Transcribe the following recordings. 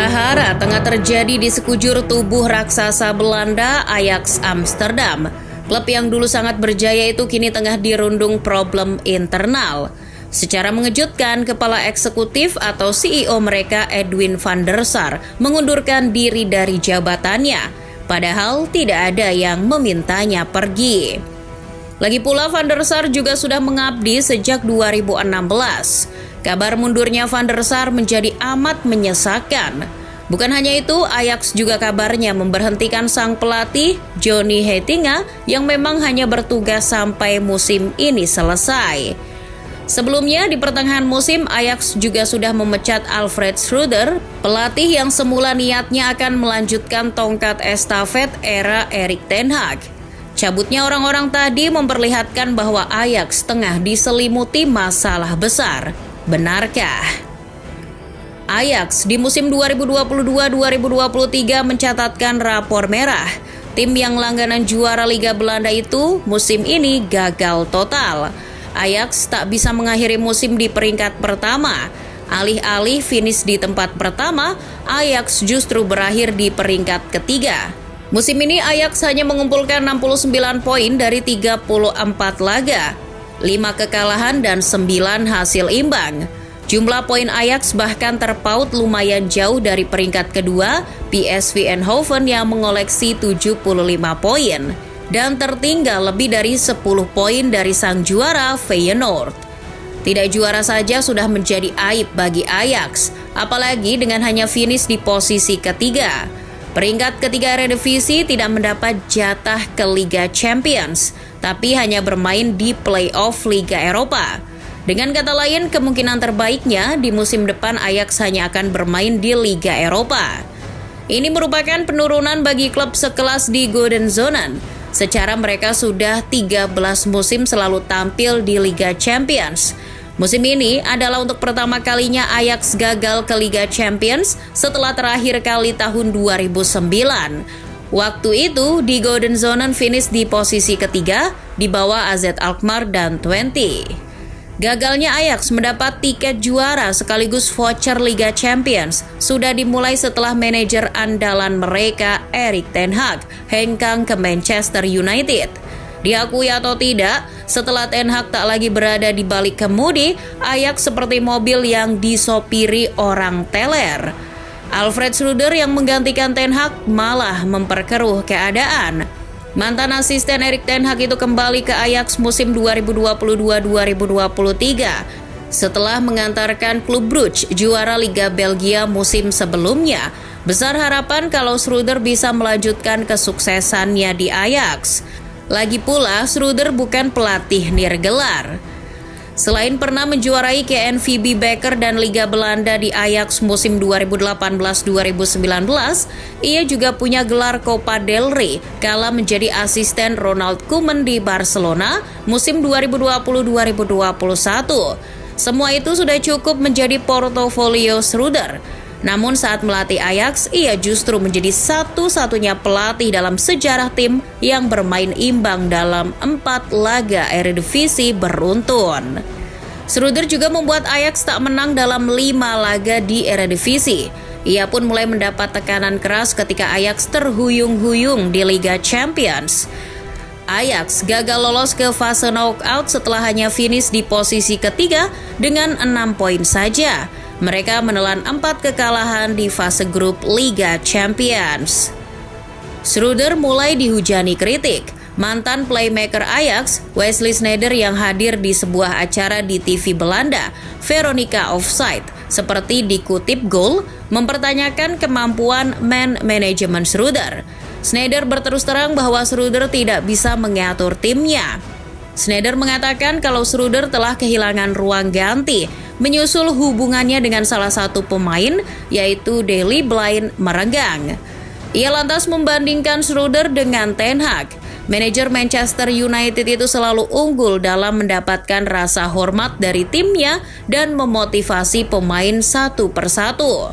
Prahara tengah terjadi di sekujur tubuh raksasa Belanda Ajax Amsterdam. Klub yang dulu sangat berjaya itu kini tengah dirundung problem internal. Secara mengejutkan, kepala eksekutif atau CEO mereka Edwin van der Sar mengundurkan diri dari jabatannya, padahal tidak ada yang memintanya pergi. Lagi pula Van der Sar juga sudah mengabdi sejak 2016. Kabar mundurnya Van der Sar menjadi amat menyesakan. Bukan hanya itu, Ajax juga kabarnya memberhentikan sang pelatih Johnny Heitinga yang memang hanya bertugas sampai musim ini selesai. Sebelumnya di pertengahan musim, Ajax juga sudah memecat Alfred Schreuder, pelatih yang semula niatnya akan melanjutkan tongkat estafet era Erik ten Hag. Cabutnya orang-orang tadi memperlihatkan bahwa Ajax tengah diselimuti masalah besar. Benarkah? Ajax di musim 2022-2023 mencatatkan rapor merah. Tim yang langganan juara Liga Belanda itu musim ini gagal total. Ajax tak bisa mengakhiri musim di peringkat pertama. Alih-alih finish di tempat pertama, Ajax justru berakhir di peringkat ketiga. Musim ini Ajax hanya mengumpulkan 69 poin dari 34 laga. 5 kekalahan dan 9 hasil imbang. Jumlah poin Ajax bahkan terpaut lumayan jauh dari peringkat kedua PSV Eindhoven yang mengoleksi 75 poin dan tertinggal lebih dari 10 poin dari sang juara Feyenoord. Tidak juara saja sudah menjadi aib bagi Ajax, apalagi dengan hanya finish di posisi ketiga. Peringkat ketiga Eredivisie tidak mendapat jatah ke Liga Champions, tapi hanya bermain di play-off Liga Eropa. Dengan kata lain, kemungkinan terbaiknya di musim depan Ajax hanya akan bermain di Liga Eropa. Ini merupakan penurunan bagi klub sekelas di Golden Zone. Secara mereka sudah 13 musim selalu tampil di Liga Champions. Musim ini adalah untuk pertama kalinya Ajax gagal ke Liga Champions setelah terakhir kali tahun 2009. Waktu itu di Golden Zone finish di posisi ketiga di bawah AZ Alkmaar dan Twente. Gagalnya Ajax mendapat tiket juara sekaligus voucher Liga Champions sudah dimulai setelah manajer andalan mereka Erik ten Hag hengkang ke Manchester United. Diakui atau tidak, setelah ten Hag tak lagi berada di balik kemudi, Ajax seperti mobil yang disopiri orang teler. Alfred Schreuder yang menggantikan ten Hag malah memperkeruh keadaan. Mantan asisten Erik ten Hag itu kembali ke Ajax musim 2022-2023 setelah mengantarkan klub Brugge juara Liga Belgia musim sebelumnya. Besar harapan kalau Schreuder bisa melanjutkan kesuksesannya di Ajax. Lagi pula, Schreuder bukan pelatih nirgelar. Selain pernah menjuarai KNVB Beker dan Liga Belanda di Ajax musim 2018-2019, ia juga punya gelar Copa del Rey kala menjadi asisten Ronald Koeman di Barcelona musim 2020-2021. Semua itu sudah cukup menjadi portofolio Schreuder. Namun saat melatih Ajax, ia justru menjadi satu-satunya pelatih dalam sejarah tim yang bermain imbang dalam 4 laga Eredivisie beruntun. Schreuder juga membuat Ajax tak menang dalam 5 laga di Eredivisie. Ia pun mulai mendapat tekanan keras ketika Ajax terhuyung-huyung di Liga Champions. Ajax gagal lolos ke fase knockout setelah hanya finish di posisi ketiga dengan 6 poin saja. Mereka menelan 4 kekalahan di fase grup Liga Champions. Schreuder mulai dihujani kritik. Mantan playmaker Ajax, Wesley Sneijder yang hadir di sebuah acara di TV Belanda, Veronica Offside, seperti dikutip Goal, mempertanyakan kemampuan man management Schreuder. Sneijder berterus terang bahwa Schreuder tidak bisa mengatur timnya. Sneijder mengatakan kalau Schreuder telah kehilangan ruang ganti, menyusul hubungannya dengan salah satu pemain, yaitu Daley Blind merenggang. Ia lantas membandingkan Schreuder dengan ten Hag. Manajer Manchester United itu selalu unggul dalam mendapatkan rasa hormat dari timnya dan memotivasi pemain satu persatu.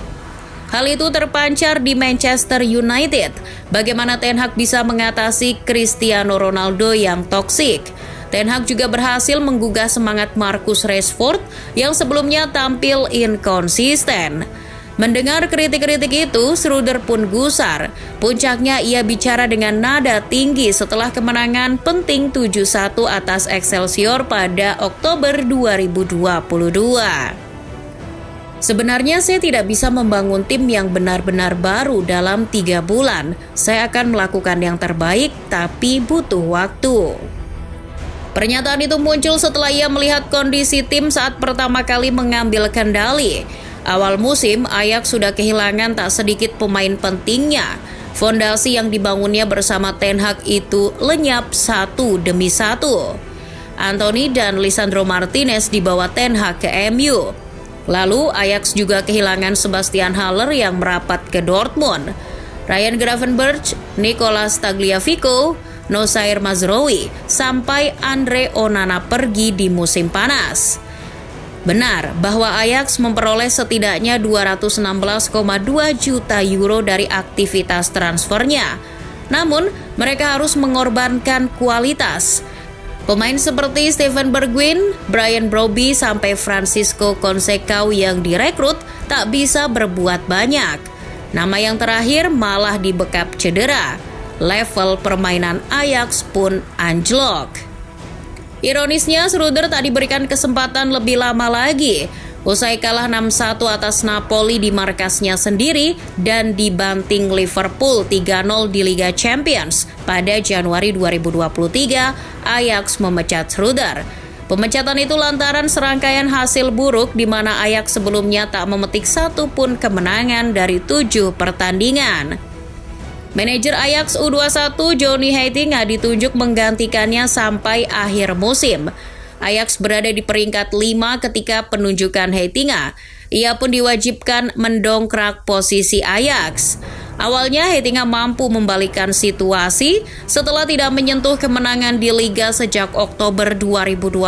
Hal itu terpancar di Manchester United. Bagaimana ten Hag bisa mengatasi Cristiano Ronaldo yang toksik? Ten Hag juga berhasil menggugah semangat Marcus Rashford yang sebelumnya tampil inkonsisten. Mendengar kritik-kritik itu, Schreuder pun gusar. Puncaknya ia bicara dengan nada tinggi setelah kemenangan penting 7-1 atas Excelsior pada Oktober 2022. Sebenarnya saya tidak bisa membangun tim yang benar-benar baru dalam 3 bulan. Saya akan melakukan yang terbaik, tapi butuh waktu. Pernyataan itu muncul setelah ia melihat kondisi tim saat pertama kali mengambil kendali. Awal musim, Ajax sudah kehilangan tak sedikit pemain pentingnya. Fondasi yang dibangunnya bersama Ten Hag itu lenyap satu demi satu. Antony dan Lisandro Martinez dibawa Ten Hag ke MU. Lalu Ajax juga kehilangan Sebastian Haller yang merapat ke Dortmund. Ryan Gravenberch, Nicolas Tagliafico, Nosair Mazraoui, sampai Andre Onana pergi di musim panas. Benar bahwa Ajax memperoleh setidaknya 216,2 juta euro dari aktivitas transfernya. Namun, mereka harus mengorbankan kualitas. Pemain seperti Steven Bergwijn, Brian Brobby, sampai Francisco Conceição yang direkrut tak bisa berbuat banyak. Nama yang terakhir malah dibekap cedera. Level permainan Ajax pun anjlok. Ironisnya, Schreuder tak diberikan kesempatan lebih lama lagi. Usai kalah 6-1 atas Napoli di markasnya sendiri dan dibanting Liverpool 3-0 di Liga Champions pada Januari 2023, Ajax memecat Schreuder. Pemecatan itu lantaran serangkaian hasil buruk di mana Ajax sebelumnya tak memetik satu pun kemenangan dari 7 pertandingan. Manajer Ajax U21 Johnny Heitinga ditunjuk menggantikannya sampai akhir musim. Ajax berada di peringkat 5 ketika penunjukan Heitinga. Ia pun diwajibkan mendongkrak posisi Ajax. Awalnya Heitinga mampu membalikkan situasi setelah tidak menyentuh kemenangan di Liga sejak Oktober 2022.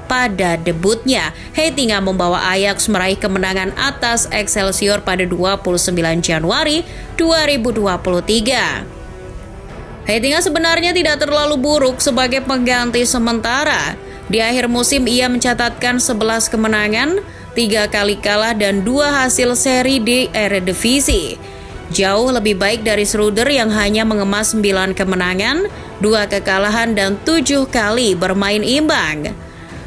Pada debutnya, Heitinga membawa Ajax meraih kemenangan atas Excelsior pada 29 Januari 2023. Heitinga sebenarnya tidak terlalu buruk sebagai pengganti sementara. Di akhir musim ia mencatatkan 11 kemenangan, 3 kali kalah dan 2 hasil seri di Eredivisie. Jauh lebih baik dari Schreuder yang hanya mengemas 9 kemenangan, 2 kekalahan dan 7 kali bermain imbang.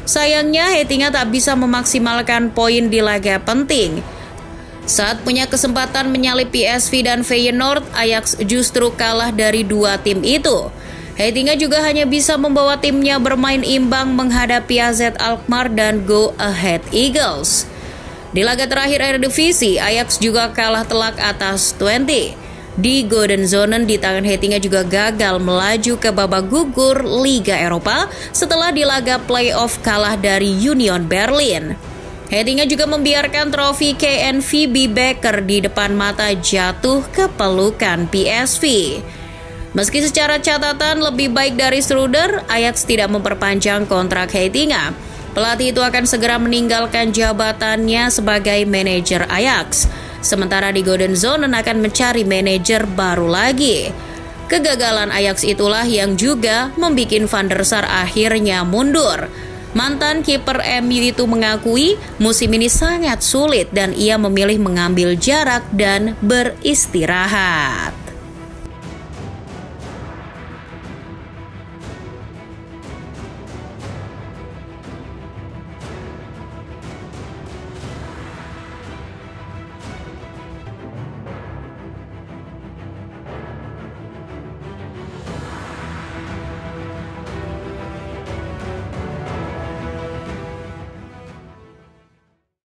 Sayangnya Heitinga tak bisa memaksimalkan poin di laga penting. Saat punya kesempatan menyalip PSV dan Feyenoord, Ajax justru kalah dari 2 tim itu. Heitinga juga hanya bisa membawa timnya bermain imbang menghadapi AZ Alkmaar dan Go Ahead Eagles. Di laga terakhir Eredivisie, Ajax juga kalah telak atas Twente. Di Golden Zone di tangan Heitinga juga gagal melaju ke babak gugur Liga Eropa setelah di laga playoff kalah dari Union Berlin. Heitinga juga membiarkan trofi KNVB Beker di depan mata jatuh ke pelukan PSV. Meski secara catatan lebih baik dari Schreuder, Ajax tidak memperpanjang kontrak Heitinga. Pelatih itu akan segera meninggalkan jabatannya sebagai manajer Ajax. Sementara di Golden Zone akan mencari manajer baru lagi. Kegagalan Ajax itulah yang juga membuat Van der Sar akhirnya mundur. Mantan kiper MU itu mengakui musim ini sangat sulit dan ia memilih mengambil jarak dan beristirahat.